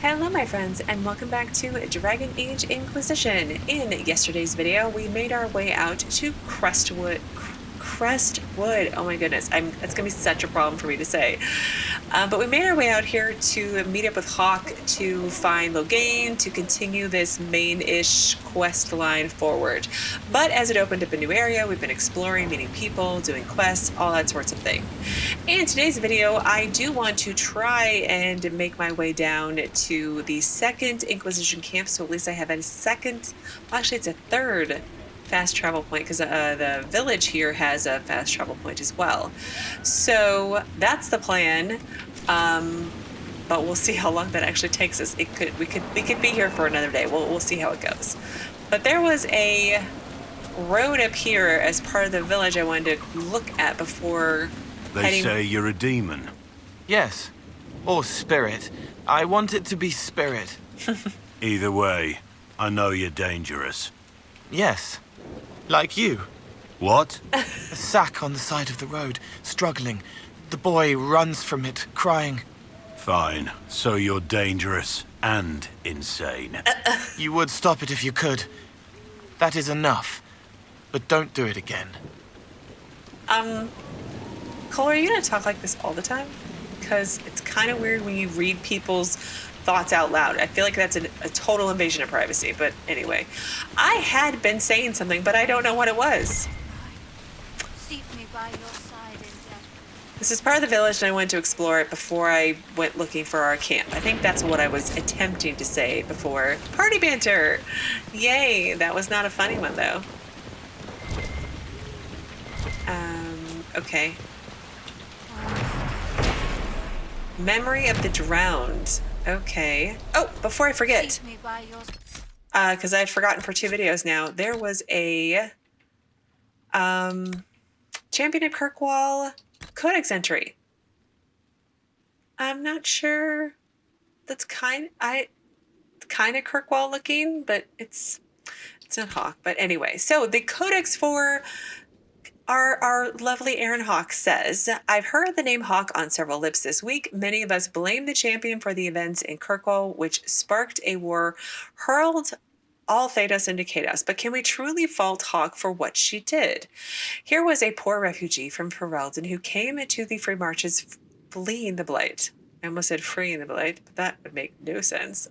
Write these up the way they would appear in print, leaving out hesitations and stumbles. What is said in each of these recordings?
Hello my friends, and welcome back to Dragon Age Inquisition. In yesterday's video, we made our way out to Crestwood. Oh my goodness, it's gonna be such a problem for me to say. But we made our way out here to meet up with Hawke to find Loghain to continue this main-ish quest line forward. But as it opened up a new area, we've been exploring, meeting people, doing quests, all that sorts of thing. In today's video, I do want to try and make my way down to the second Inquisition camp, so at least I have a second, well, actually it's a third fast travel point, because the village here has a fast travel point as well. So that's the plan, but we'll see how long that actually takes us. We could be here for another day. We'll see how it goes. But there was a road up here as part of the village I wanted to look at before They say you're a demon. Yes, or spirit. I want it to be spirit. Either way, I know you're dangerous. Yes, like you. What? A sack on the side of the road, struggling. The boy runs from it, crying. Fine, so you're dangerous and insane. You would stop it if you could. That is enough. But don't do it again. Cole, are you going to talk like this all the time? Because it's kind of weird when you read people's thoughts out loud. I feel like that's a total invasion of privacy. But anyway, I had been saying something, but I don't know what it was. Seek me by your side in death. This is part of the village, and I went to explore it before I went looking for our camp. I think that's what I was attempting to say before. Party banter! Yay! That was not a funny one, though. Okay. Memory of the Drowned. Okay. Oh, before I forget, Seek me by your because I had forgotten for 2 videos now, there was a Champion of Kirkwall Codex entry. I'm not sure. That's kind of Kirkwall looking, but it's not Hawke. But anyway, so the Codex for our lovely Aaron Hawke says, I've heard the name Hawke on several lips this week. Many of us blame the champion for the events in Kirkwall, which sparked a war, hurled all Tethras into chaos. But can we truly fault Hawke for what she did? Here was a poor refugee from Ferelden who came into the Free Marches fleeing the Blight. I almost said freeing the Blight, but that would make no sense.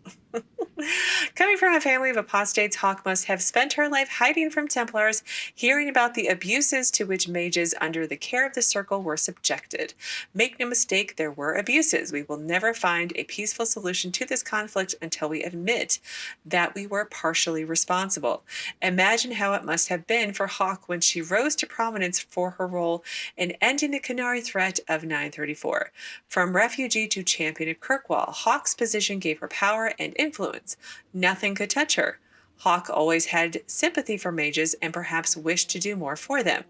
Coming from a family of apostates, Hawke must have spent her life hiding from Templars, hearing about the abuses to which mages under the care of the Circle were subjected. Make no mistake, there were abuses. We will never find a peaceful solution to this conflict until we admit that we were partially responsible. Imagine how it must have been for Hawke when she rose to prominence for her role in ending the Canary threat of 934. From refugee to champion of Kirkwall, Hawke's position gave her power and influence. Nothing could touch her. Hawke always had sympathy for mages and perhaps wished to do more for them.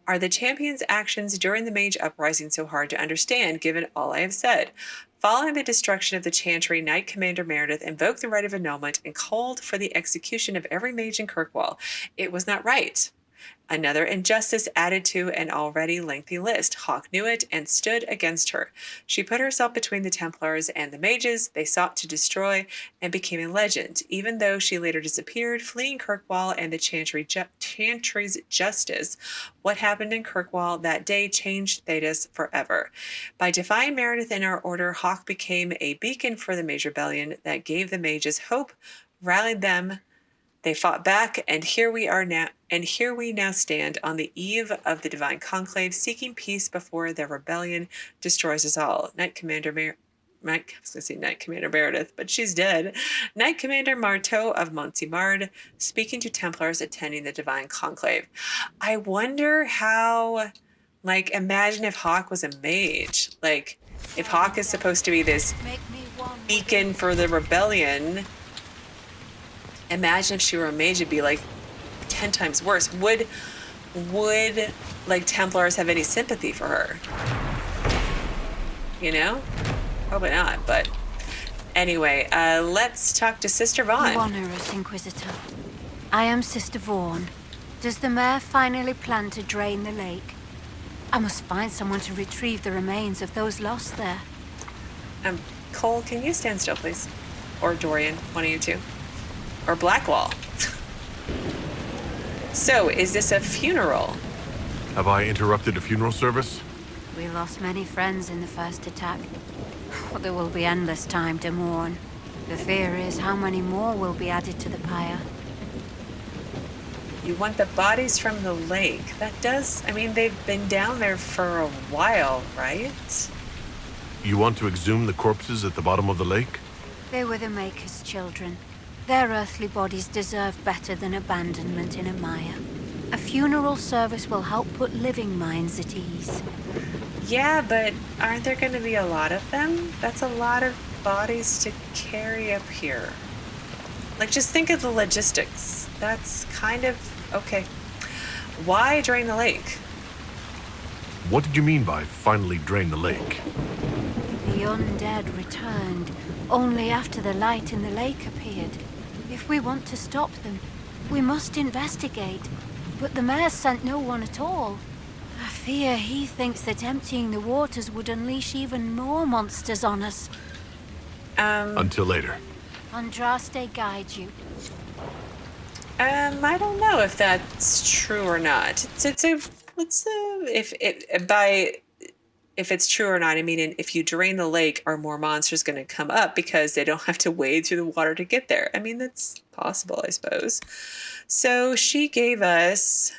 Are the champion's actions during the mage uprising so hard to understand, given all I have said? Following the destruction of the Chantry, Knight Commander Meredith invoked the right of annulment and called for the execution of every mage in Kirkwall. It was not right. Another injustice added to an already lengthy list. Hawke knew it and stood against her. She put herself between the Templars and the mages they sought to destroy and became a legend, even though she later disappeared, fleeing Kirkwall and the Chantry's justice. What happened in Kirkwall that day changed Tethras forever. By defying Meredith and our order, Hawke became a beacon for the Mage Rebellion that gave the mages hope, rallied them. They fought back, and here we now stand on the eve of the Divine Conclave, seeking peace before their rebellion destroys us all. Knight Commander Meredith, but she's dead. Knight Commander Marteau of Montsimard, speaking to Templars attending the Divine Conclave. I wonder how, imagine if Hawke was a mage. If Hawke is supposed to be this make me one beacon for the rebellion, imagine if she were a mage, it'd be 10 times worse. Would Templars have any sympathy for her? You know? Probably not, but anyway, let's talk to Sister Vaughn. You honor us, Inquisitor. I am Sister Vaughn. Does the mayor finally plan to drain the lake? I must find someone to retrieve the remains of those lost there. Cole, can you stand still, please? or Dorian, one of you two. Or Blackwall. So, is this a funeral? Have I interrupted a funeral service? We lost many friends in the first attack. There will be endless time to mourn. The fear is how many more will be added to the pyre. You want the bodies from the lake. That does... I mean, they've been down there for a while, right? You want to exhume the corpses at the bottom of the lake? They were the Maker's children. Their earthly bodies deserve better than abandonment in a mire. A funeral service will help put living minds at ease. Yeah, but aren't there going to be a lot of them? That's a lot of bodies to carry up here. Like, just think of the logistics. That's kind of... okay. Why drain the lake? What did you mean by finally drain the lake? The undead returned only after the light in the lake appeared. If we want to stop them, we must investigate. But the mayor sent no one at all. I fear he thinks that emptying the waters would unleash even more monsters on us. Until later. Andraste guide you. I don't know if that's true or not. If it's true or not, I mean, if you drain the lake, are more monsters going to come up because they don't have to wade through the water to get there? I mean, that's possible, I suppose. So she gave us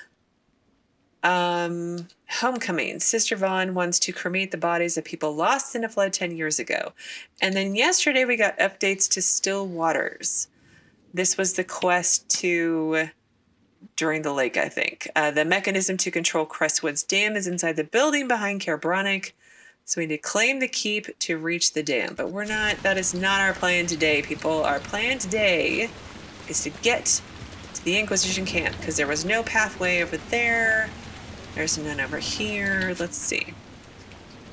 homecoming. Sister Vaughn wants to cremate the bodies of people lost in a flood 10 years ago. And then yesterday we got updates to Still Waters. This was the quest to drain the lake, I think. The mechanism to control Crestwood's dam is inside the building behind Carebronic. So we need to claim the keep to reach the dam. But that is not our plan today, people. Our plan today is to get to the Inquisition camp, because there was no pathway over there. There's none over here. Let's see.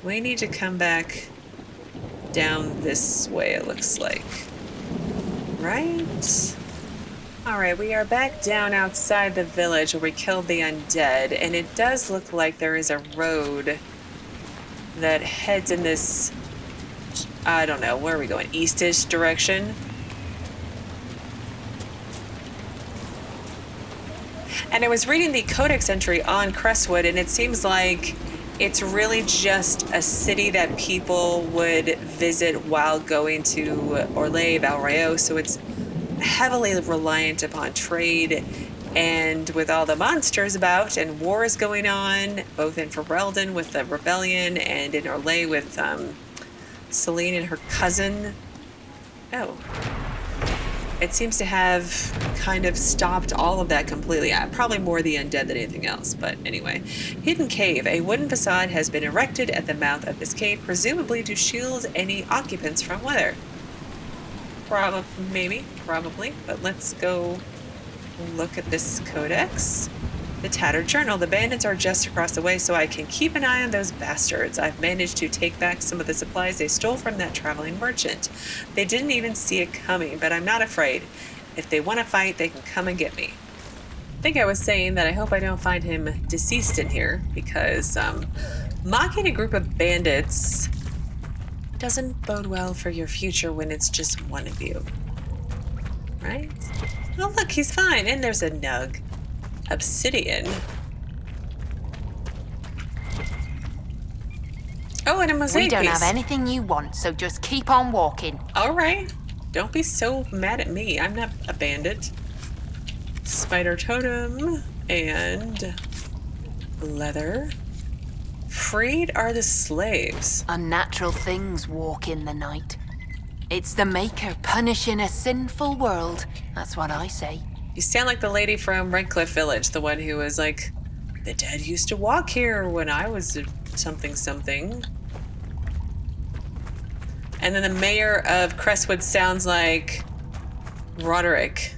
We need to come back down this way, it looks like. Right? Alright, we are back down outside the village where we killed the undead, and it does look like there is a road that heads in this, I don't know, where are we going? Eastish direction? And I was reading the Codex entry on Crestwood, and it seems like it's really just a city that people would visit while going to Orlais, Valrayo, so it's heavily reliant upon trade. And with all the monsters about and wars going on, both in Ferelden with the rebellion and in Orlais with Celine and her cousin. Oh. It seems to have kind of stopped all of that completely. Probably more the undead than anything else, but anyway. Hidden Cave. A wooden facade has been erected at the mouth of this cave, presumably to shield any occupants from weather. Probably, but let's go look at this codex. The tattered journal. The bandits are just across the way, so I can keep an eye on those bastards. I've managed to take back some of the supplies they stole from that traveling merchant. They didn't even see it coming, but I'm not afraid. If they want to fight, they can come and get me. I think I was saying that I hope I don't find him deceased in here, because mocking a group of bandits doesn't bode well for your future when it's just one of you. Right? Oh, look, he's fine. And there's a nug. Obsidian. Oh, and a mosaic We don't piece. have anything you want, so just keep on walking. All right. Don't be so mad at me. I'm not a bandit. Spider totem and leather. Freed are the slaves. Unnatural things walk in the night. It's the Maker punishing a sinful world. That's what I say. You sound like the lady from Redcliffe Village, the one who was like, the dead used to walk here when I was something. And then the mayor of Crestwood sounds like Roderick,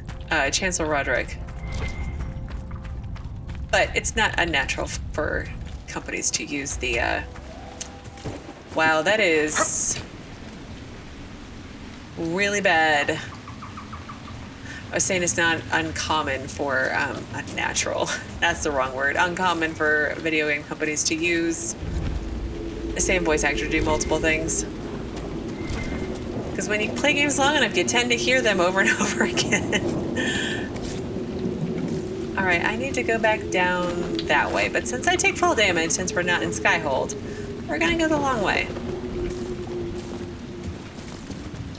Chancellor Roderick. But it's not unnatural for companies to use the, wow, that is really bad. I was saying it's not uncommon for, unnatural. That's the wrong word. Uncommon for video game companies to use the same voice actor to do multiple things. Because Because when you play games long enough, you tend to hear them over and over again. Alright, I need to go back down that way. But since I take full damage, since we're not in Skyhold, we're gonna go the long way.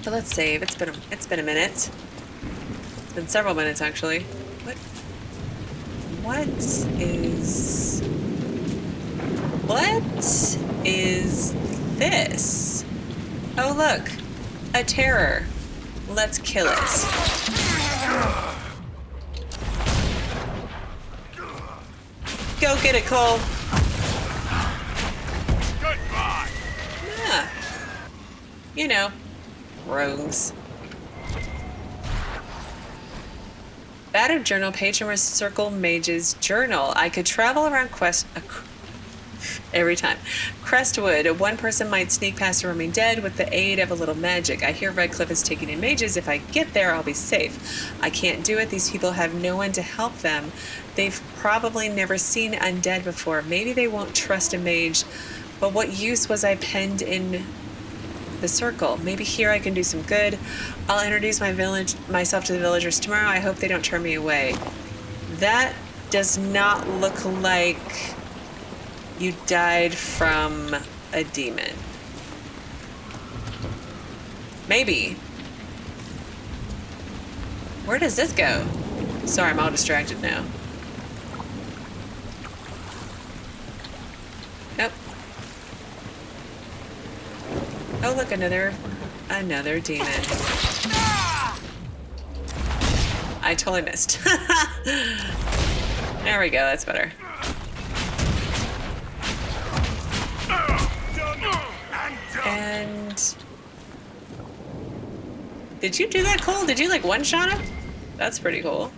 So let's save. It's been a minute. It's been several minutes, actually. What is this? Oh, look. A terror. Let's kill it. Go get it, Cole. Goodbye. Yeah. You know, rogues. Battered journal, page number circle mage's journal. I could travel around every time. Crestwood, one person might sneak past a roaming dead with the aid of a little magic. I hear Redcliffe is taking in mages. If I get there, I'll be safe. I can't do it. These people have no one to help them. They've probably never seen undead before. Maybe they won't trust a mage. But what use was I penned in the circle? Maybe here I can do some good. I'll introduce myself to the villagers tomorrow. I hope they don't turn me away. That does not look like you died from a demon. Maybe. Where does this go? Sorry, I'm all distracted now. Nope. Oh, look, another demon. I totally missed. There we go, that's better. And did you do that, Cole? Did you like one-shot him? That's pretty cool.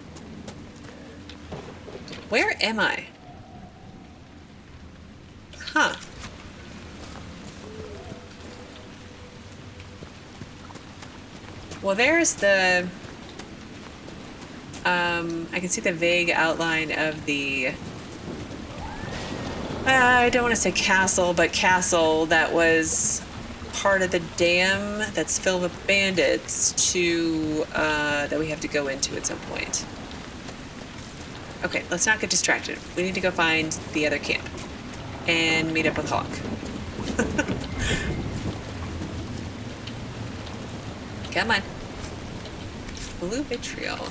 Where am I? Huh. Well, there's the I can see the vague outline of the I don't want to say castle, but castle that was part of the dam that's filled with bandits to that we have to go into at some point. Okay, let's not get distracted. We need to go find the other camp and meet up with Hawke. Come on. Blue vitriol.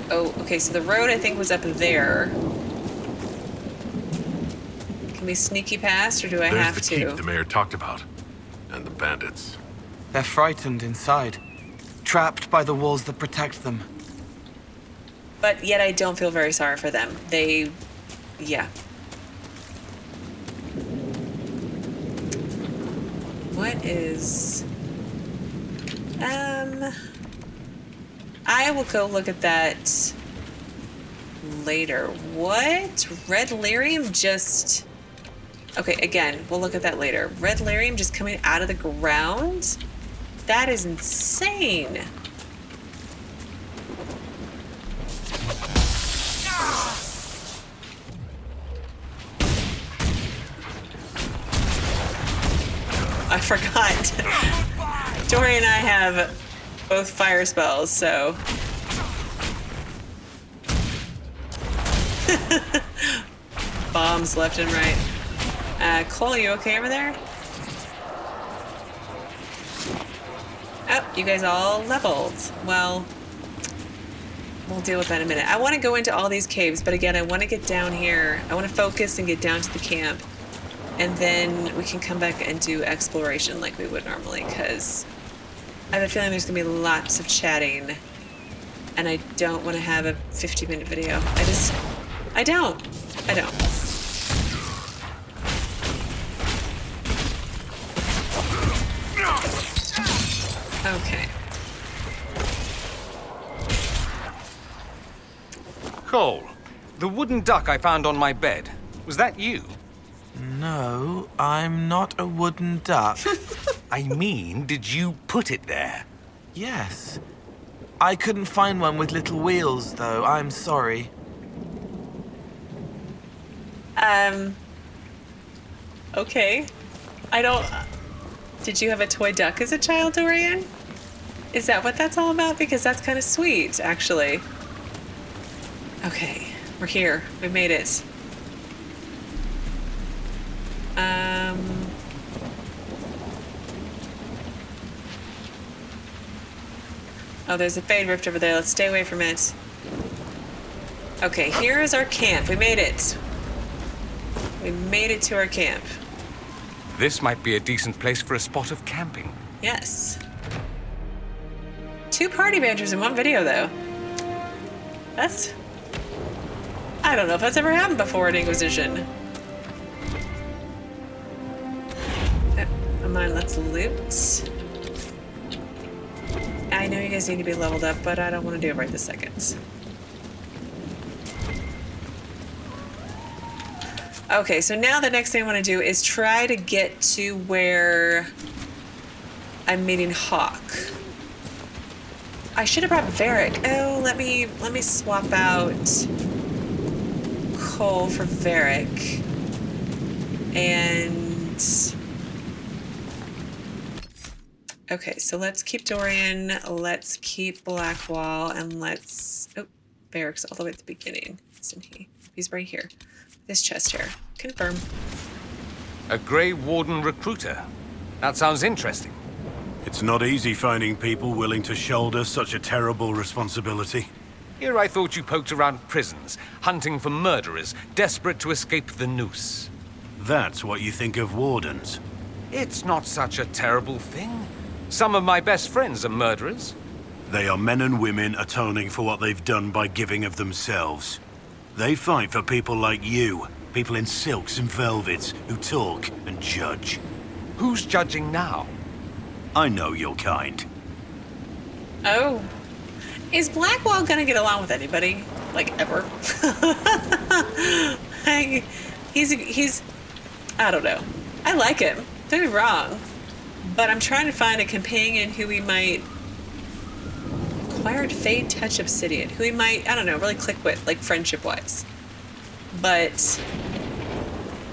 Oh, okay, so the road I think was up there. Can we sneaky past, or do I have There's to? the keep the mayor talked about. And the bandits. They're frightened inside, trapped by the walls that protect them. But yet I don't feel very sorry for them. Yeah. What is... I will go look at that later. What? Red lyrium just... Okay, again, we'll look at that later. Red lyrium just coming out of the ground? That is insane. I forgot. Dorian and I have both fire spells, so... Bombs left and right. Cole, you okay over there? Oh, you guys all leveled. Well, we'll deal with that in a minute. I want to go into all these caves, but again, I want to get down here. I want to focus and get down to the camp. And then we can come back and do exploration like we would normally, because I have a feeling there's going to be lots of chatting. And I don't want to have a 50-minute video. I don't. Okay. Cole, the wooden duck I found on my bed, was that you? No, I'm not a wooden duck. I mean, did you put it there? Yes. I couldn't find one with little wheels, though. I'm sorry. Okay. I don't... Did you have a toy duck as a child, Dorian? Is that what that's all about? Because that's kind of sweet, actually. Okay, we're here. We made it. Oh, there's a fade rift over there. Let's stay away from it. Okay, here is our camp. We made it. We made it to our camp. This might be a decent place for a spot of camping. Yes. 2 party managers in one video, though. That's... I don't know if that's ever happened before in Inquisition. Come on, let's loot. I know you guys need to be leveled up, but I don't want to do it right this second. Okay, so now the next thing I want to do is try to get to where I'm meeting Hawke. I should have brought Varric. Oh, let me swap out Cole for Varric. And okay, so let's keep Dorian, let's keep Blackwall, and let's... Oh, Varric's all the way at the beginning, isn't he? He's right here. This chest here. Confirm. A Grey Warden recruiter. That sounds interesting. It's not easy finding people willing to shoulder such a terrible responsibility. Here I thought you poked around prisons, hunting for murderers, desperate to escape the noose. That's what you think of wardens. It's not such a terrible thing. Some of my best friends are murderers. They are men and women atoning for what they've done by giving of themselves. They fight for people like you, people in silks and velvets who talk and judge. Who's judging now? I know your kind. Oh. Is Blackwall gonna get along with anybody? Like, ever? Like, he's... I don't know. I like him. Don't get me wrong. But I'm trying to find a companion who we might... Acquired Fade Touch Obsidian. Who we might, I don't know, really click with, like, friendship-wise. But...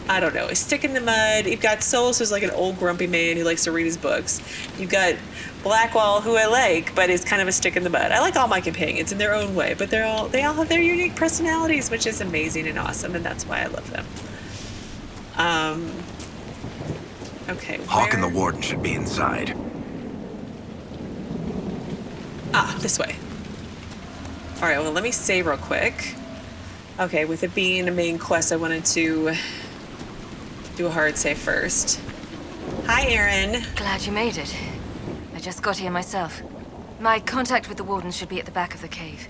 I don't know. A stick in the mud. You've got Solus, who's like an old grumpy man who likes to read his books. You've got Blackwall, who I like, but is kind of a stick in the mud. I like all my companions in their own way, but they all have their unique personalities, which is amazing and awesome, and that's why I love them. Okay. Hawke and the Warden should be inside. Ah, this way. All right. Well, let me save real quick. Okay, with it being a main quest, I wanted to do a hard save first. Hi, Aaron. Glad you made it. I just got here myself. My contact with the Wardens should be at the back of the cave.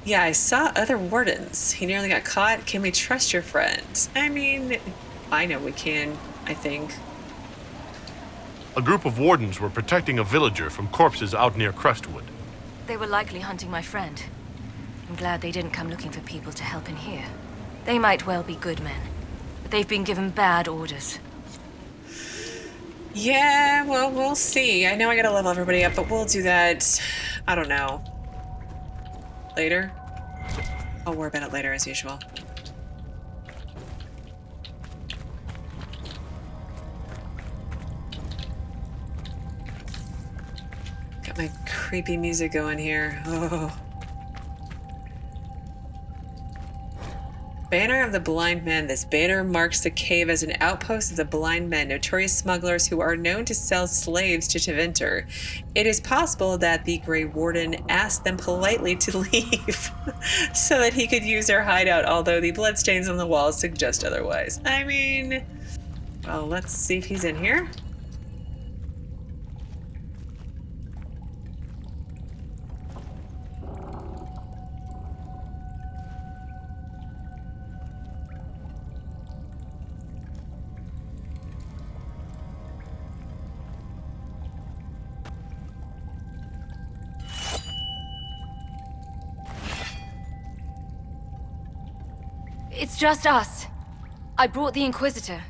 Yeah, I saw other Wardens. He nearly got caught. Can we trust your friend? I mean, I know we can, I think. A group of Wardens were protecting a villager from corpses out near Crestwood. They were likely hunting my friend. I'm glad they didn't come looking for people to help in here. They might well be good men, but they've been given bad orders. Yeah, well, we'll see. I know I gotta level everybody up, but we'll do that, I don't know, later. I'll worry about it later, as usual. Got my creepy music going here. Oh. Banner of the Blind Men. This banner marks the cave as an outpost of the Blind Men, notorious smugglers who are known to sell slaves to Tevinter. It is possible that the Grey Warden asked them politely to leave so that he could use their hideout, although the bloodstains on the walls suggest otherwise. I mean, well, let's see if he's in here. It's just us. I brought the Inquisitor.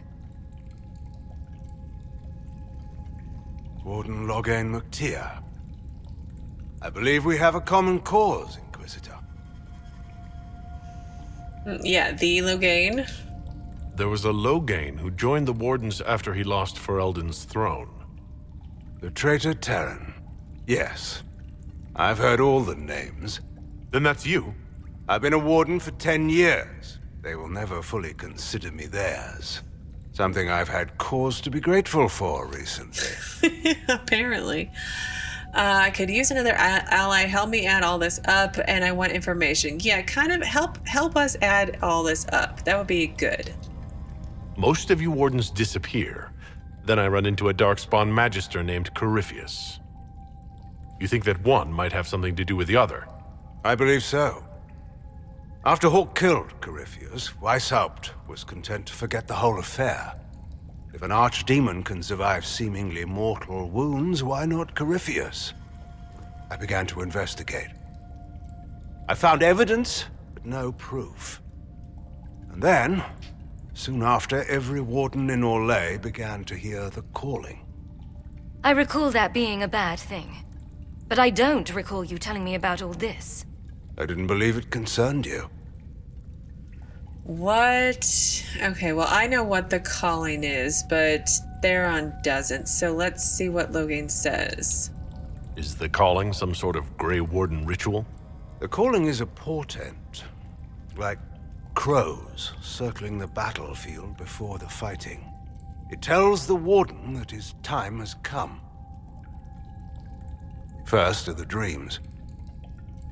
Warden Loghain McTeer. I believe we have a common cause, Inquisitor. Yeah, the Loghain. There was a Loghain who joined the Wardens after he lost Ferelden's throne. The traitor Terran. Yes. I've heard all the names. Then that's you? I've been a Warden for 10 years. They will never fully consider me theirs. Something I've had cause to be grateful for recently. Apparently. I could use another ally. Help me add all this up, and I want information. Yeah, kind of help us add all this up. That would be good. Most of you Wardens disappear. Then I run into a Darkspawn Magister named Corypheus. You think that one might have something to do with the other? I believe so. After Hawke killed Corypheus, Weishaupt was content to forget the whole affair. If an archdemon can survive seemingly mortal wounds, why not Corypheus? I began to investigate. I found evidence, but no proof. And then, soon after, every Warden in Orlais began to hear the calling. I recall that being a bad thing. But I don't recall you telling me about all this. I didn't believe it concerned you. What? Okay, well, I know what the calling is, but Theron doesn't, so let's see what Loghain says. Is the calling some sort of Grey Warden ritual? The calling is a portent, like crows circling the battlefield before the fighting. It tells the Warden that his time has come. First are the dreams.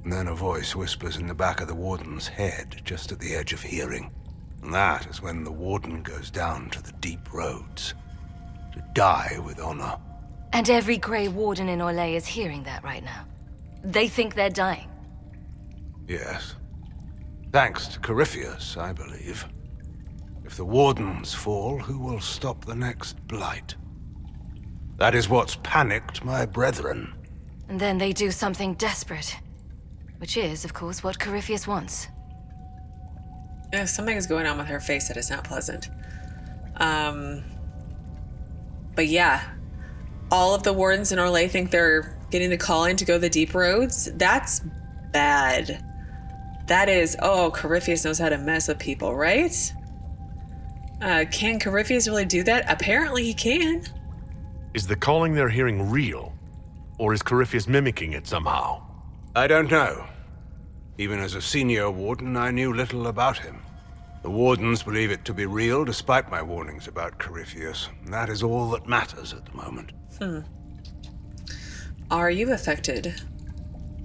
And then a voice whispers in the back of the Warden's head, just at the edge of hearing. And that is when the Warden goes down to the deep roads, to die with honor. And every Grey Warden in Orlais is hearing that right now. They think they're dying. Yes. Thanks to Corypheus, I believe. If the Wardens fall, who will stop the next blight? That is what's panicked my brethren. And then they do something desperate. Which is, of course, what Corypheus wants. Something is going on with her face that is not pleasant. But yeah, all of the Wardens in Orlais think they're getting the calling to go the deep roads. That's bad. That is, oh, Corypheus knows how to mess with people, right? Can Corypheus really do that? Apparently he can. Is the calling they're hearing real? Or is Corypheus mimicking it somehow? I don't know. Even as a senior Warden, I knew little about him. The Wardens believe it to be real, despite my warnings about Corypheus. That is all that matters at the moment. Are you affected?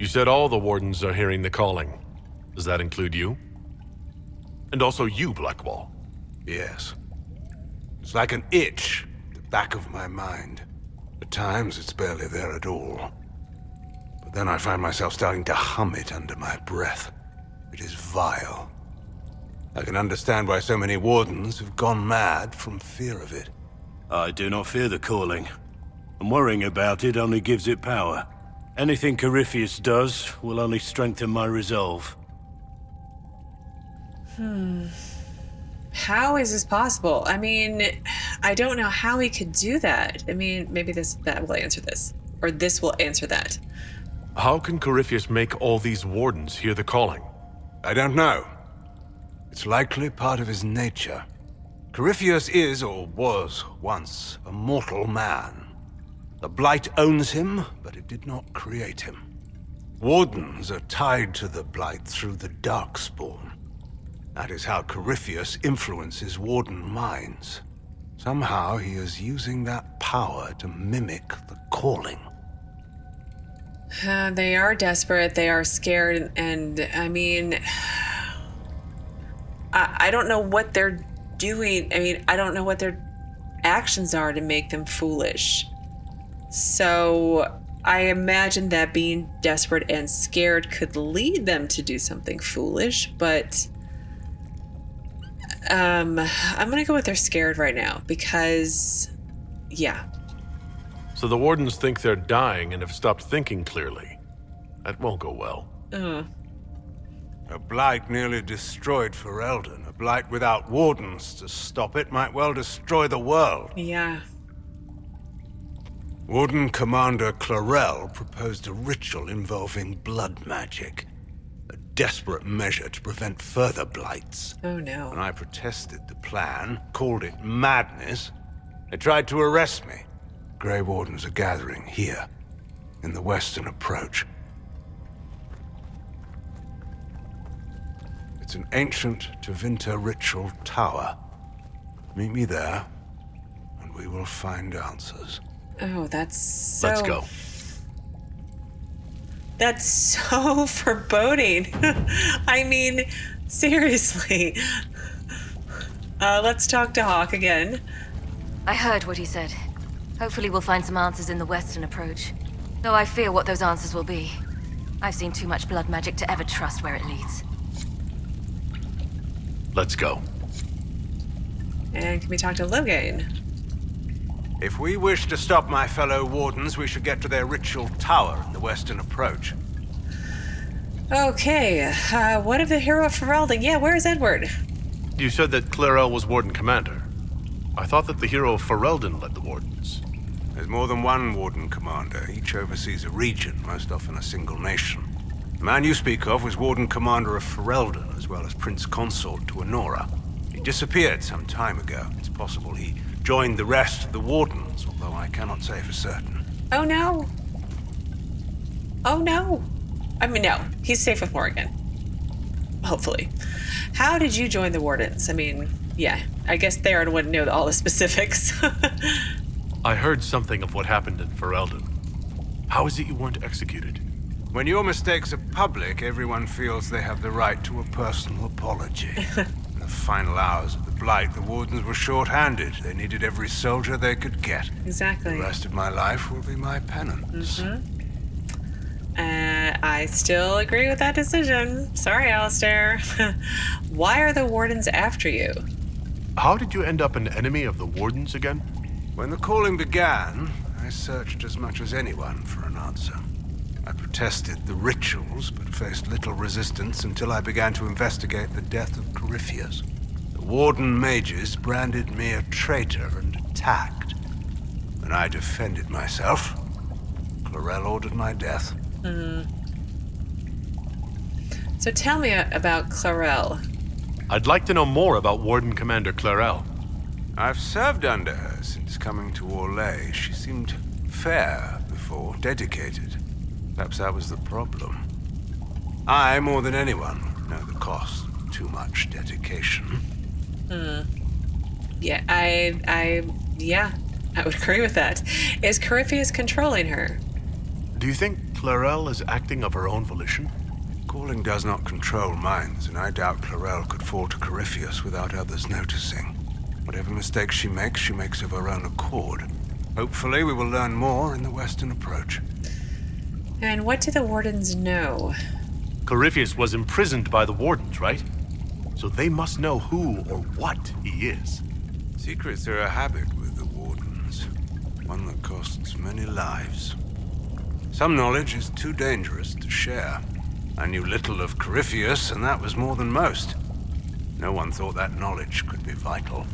You said all the Wardens are hearing the calling. Does that include you? And also you, Blackwall? Yes. It's like an itch at the back of my mind. At times, it's barely there at all. But then I find myself starting to hum it under my breath. It is vile. I can understand why so many Wardens have gone mad from fear of it. I do not fear the calling. And worrying about it only gives it power. Anything Corypheus does will only strengthen my resolve. How is this possible? I mean, I don't know how he could do that. I mean, maybe that will answer this. Or this will answer that. How can Corypheus make all these Wardens hear the calling? I don't know. It's likely part of his nature. Corypheus is, or was, once a mortal man. The Blight owns him, but it did not create him. Wardens are tied to the Blight through the Darkspawn. That is how Corypheus influences Warden minds. Somehow he is using that power to mimic the calling. They are desperate, they are scared, and I mean, I don't know what they're doing. I mean, I don't know what their actions are to make them foolish. So I imagine that being desperate and scared could lead them to do something foolish, but I'm gonna go with they're scared right now because, yeah. So the Wardens think they're dying and have stopped thinking clearly. That won't go well. A Blight nearly destroyed Ferelden. A Blight without Wardens to stop it might well destroy the world. Yeah. Warden-Commander Clarel proposed a ritual involving blood magic. A desperate measure to prevent further blights. Oh no. When I protested the plan, called it madness, they tried to arrest me. Grey Wardens are gathering here, in the western approach. It's an ancient Tevinter ritual tower. Meet me there, and we will find answers. Oh, that's so... Let's go. That's so foreboding. I mean, seriously. Let's talk to Hawke again. I heard what he said. Hopefully we'll find some answers in the western approach. Though I fear what those answers will be. I've seen too much blood magic to ever trust where it leads. Let's go. And can we talk to Loghain? If we wish to stop my fellow Wardens, we should get to their ritual tower in the western approach. Okay, what of the hero of Ferelden? Yeah, where's Edward? You said that Clarel was Warden-Commander. I thought that the hero of Ferelden led the Wardens. There's more than one Warden-Commander. Each oversees a region, most often a single nation. The man you speak of was Warden-Commander of Ferelden, as well as Prince Consort to Honora. He disappeared some time ago. It's possible he joined the rest of the Wardens, although I cannot say for certain. Oh no. Oh no. I mean, no. He's safe with Morgan. Hopefully. How did you join the Wardens? I mean, yeah. I guess Theron wouldn't know all the specifics. I heard something of what happened in Ferelden. How is it you weren't executed? When your mistakes are public, everyone feels they have the right to a personal apology. In the final hours of the Blight, the Wardens were short-handed. They needed every soldier they could get. Exactly. The rest of my life will be my penance. I still agree with that decision. Sorry, Alistair. Why are the Wardens after you? How did you end up an enemy of the Wardens again? When the calling began, I searched as much as anyone for an answer. I protested the rituals, but faced little resistance until I began to investigate the death of Corypheus. The Warden mages branded me a traitor and attacked. When I defended myself, Clarel ordered my death. So tell me about Clarel. I'd like to know more about Warden-Commander Clarel. I've served under her since coming to Orlais. She seemed fair before, dedicated. Perhaps that was the problem. I, more than anyone, know the cost of too much dedication. Yeah, I would agree with that. Is Corypheus controlling her? Do you think Clarel is acting of her own volition? Calling does not control minds, and I doubt Clarel could fall to Corypheus without others noticing. Whatever mistakes she makes of her own accord. Hopefully we will learn more in the western approach. And what do the Wardens know? Corypheus was imprisoned by the Wardens, right? So they must know who or what he is. Secrets are a habit with the Wardens, one that costs many lives. Some knowledge is too dangerous to share. I knew little of Corypheus, and that was more than most. No one thought that knowledge could be vital.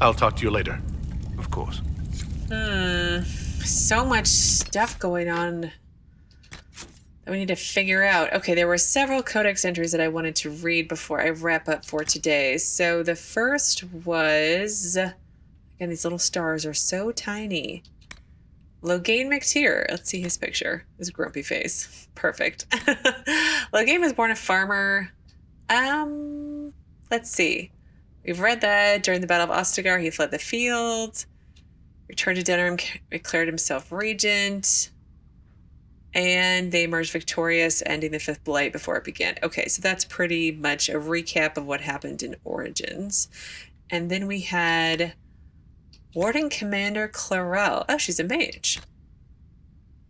I'll talk to you later. Of course. So much stuff going on that we need to figure out. Okay, there were several Codex entries that I wanted to read before I wrap up for today. So the first was... Again, these little stars are so tiny. Loghain McTeer. Let's see his picture. His grumpy face. Perfect. Loghain was born a farmer. Let's see. We've read that during the Battle of Ostagar, he fled the field, returned to Denerim, declared himself regent, and they emerged victorious, ending the Fifth Blight before it began. Okay, so that's pretty much a recap of what happened in Origins. And then we had Warden-Commander Clarel. Oh, she's a mage.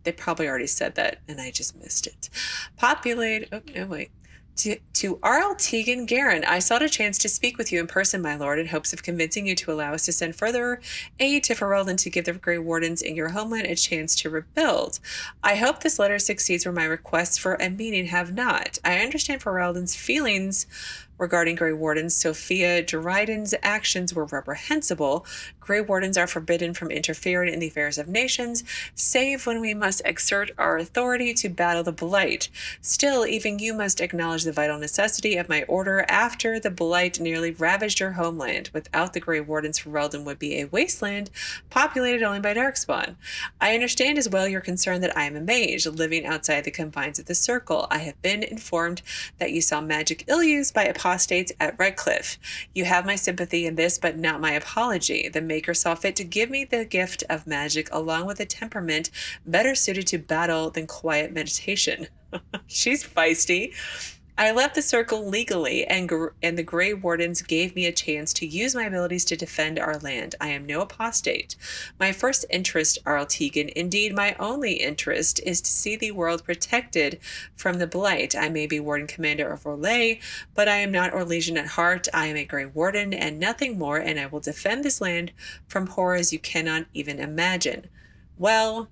They probably already said that, and I just missed it. Populate... Oh, no, wait. To Arl Teagan Guerrin, I sought a chance to speak with you in person, my lord, in hopes of convincing you to allow us to send further aid to Ferelden to give the Grey Wardens in your homeland a chance to rebuild. I hope this letter succeeds where my requests for a meeting have not. I understand Ferelden's feelings regarding Grey Wardens. Sophia Dryden's actions were reprehensible. Grey Wardens are forbidden from interfering in the affairs of nations, save when we must exert our authority to battle the Blight. Still, even you must acknowledge the vital necessity of my order after the Blight nearly ravaged your homeland. Without the Grey Wardens, Ferelden would be a wasteland populated only by Darkspawn. I understand as well your concern that I am a mage, living outside the confines of the Circle. I have been informed that you saw magic ill-used by apostates at Redcliffe. You have my sympathy in this, but not my apology. The Maker saw fit to give me the gift of magic along with a temperament better suited to battle than quiet meditation. She's feisty. I left the Circle legally, and the Grey Wardens gave me a chance to use my abilities to defend our land. I am no apostate. My first interest, Arl Teagan, indeed my only interest, is to see the world protected from the Blight. I may be Warden-Commander of Orlais, but I am not Orlesian at heart. I am a Grey Warden and nothing more, and I will defend this land from horrors you cannot even imagine. Well,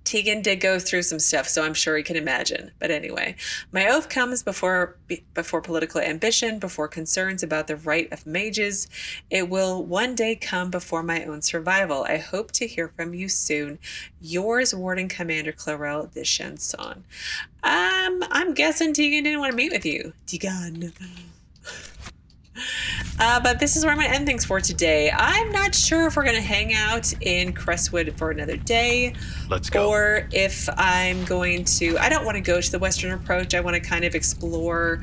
Teagan did go through some stuff, so I'm sure he can imagine. But anyway, my oath comes before political ambition, before concerns about the right of mages. It will one day come before my own survival. I hope to hear from you soon. Yours, Warden-Commander Clarel de Chanson. I'm guessing Teagan didn't want to meet with you. Teagan. But this is where I'm going to end things for today. I'm not sure if we're going to hang out in Crestwood for another day. Let's go. Or if I'm going to... I don't want to go to the Western Approach. I want to kind of explore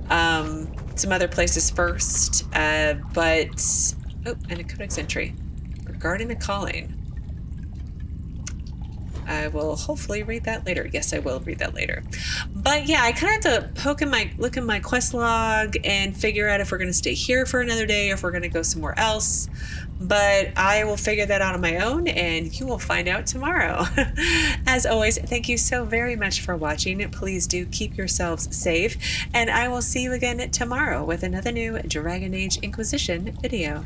some other places first. But... Oh, and a Codex entry. Regarding the calling. I will hopefully read that later. Yes, I will read that later. But yeah, I kind of have to look in my quest log and figure out if we're going to stay here for another day or if we're going to go somewhere else. But I will figure that out on my own, and you will find out tomorrow. As always, thank you so very much for watching. Please do keep yourselves safe, and I will see you again tomorrow with another new Dragon Age Inquisition video.